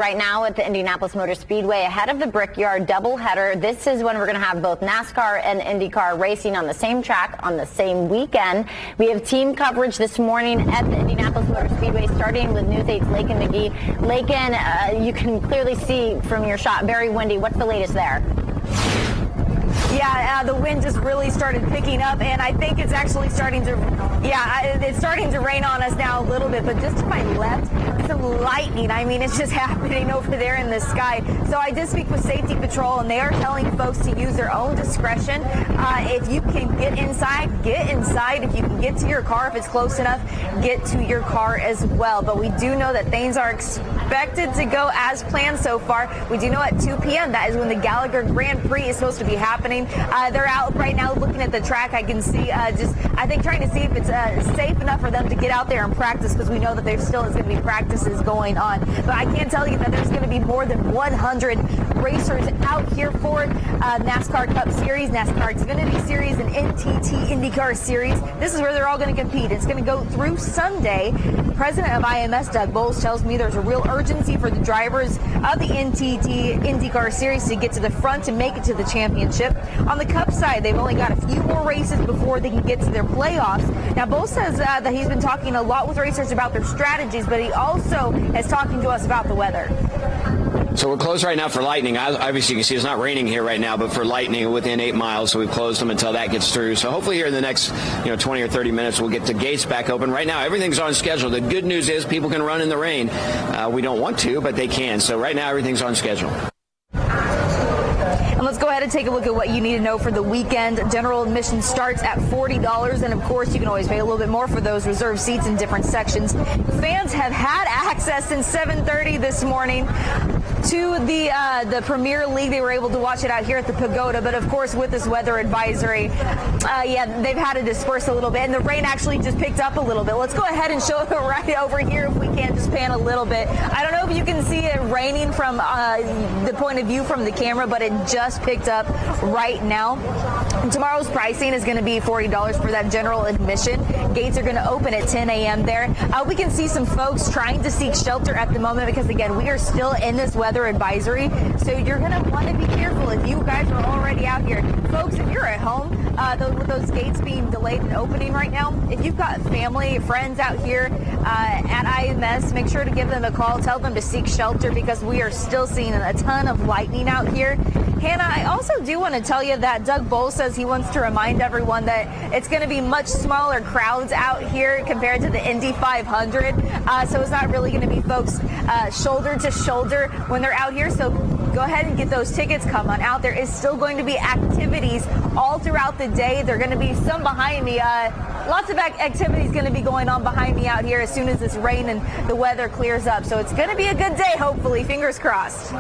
Right now at the Indianapolis Motor Speedway ahead of the Brickyard doubleheader. This is when we're going to have both NASCAR and IndyCar racing on the same track on the same weekend. We have team coverage this morning at the Indianapolis Motor Speedway, starting with News 8's Lakin McGee. Lakin, you can clearly see from your shot, very windy. What's the latest there? Yeah, the wind just really started picking up, and I think it's actually starting to, it's starting to rain on us now a little bit, but just to my left, some lightning. I mean, it's just happening over there in the sky. So I did speak with Safety Patrol, and they are telling folks to use their own discretion. If you can get inside, get inside. If you can get to your car, if it's close enough, get to your car as well. But we do know that things are expected to go as planned so far. We do know at 2 p.m. that is when the Gallagher Grand Prix is supposed to be happening. They're out right now looking at the track. I can see I think trying to see if it's safe enough for them to get out there and practice, because we know that there still is going to be practices going on. But I can tell you that there's going to be more than 100 racers out here for NASCAR Cup Series, NASCAR Xfinity Series, and NTT IndyCar Series. This is where they're all going to compete. It's going to go through Sunday. The president of IMS, Doug Bowles, tells me there's a real urgency for the drivers of the NTT IndyCar Series to get to the front and make it to the championship. On the Cup side, they've only got a few more races before they can get to their playoffs. Now, Bowles says that he's been talking a lot with racers about their strategies, but he also is talking to us about the weather. So we're closed right now for lightning. Obviously, you can see it's not raining here right now, but for lightning within 8 miles, so we've closed them until that gets through. So hopefully here in the next 20 or 30 minutes, we'll get the gates back open. Right now, everything's on schedule. The good news is people can run in the rain. We don't want to, but they can. So right now, everything's on schedule. And let's go ahead and take a look at what you need to know for the weekend. General admission starts at $40, and of course, you can always pay a little bit more for those reserved seats in different sections. Fans have had access since 7:30 this morning to the Premier League. They were able to watch it out here at the Pagoda, but of course, with this weather advisory, they've had to disperse a little bit, and the rain actually just picked up a little bit. Let's go ahead and show it right over here if we can, just pan a little bit. I don't know if you can see it raining from the point of view from the camera, but it just picked up right now. And tomorrow's pricing is going to be $40 for that general admission. Gates are going to open at 10 a.m. there. We can see some folks trying to seek shelter at the moment because, again, we are still in this weather advisory. So you're going to want to be careful if you guys are already out here. Folks, if you're at home, with those gates being delayed and opening right now, if you've got family, friends out here at IMS, make sure to give them a call. Tell them to seek shelter because we are still seeing a ton of lightning out here. Hannah, I also do want to tell you that Doug Bowles says he wants to remind everyone that it's going to be much smaller crowds out here compared to the Indy 500. So it's not really going to be folks shoulder to shoulder when they're out here. So go ahead and get those tickets. Come on out. There is still going to be activities all throughout the day. There are going to be some behind me. Lots of activities going to be going on behind me out here as soon as this rain and the weather clears up. So it's going to be a good day, hopefully. Fingers crossed.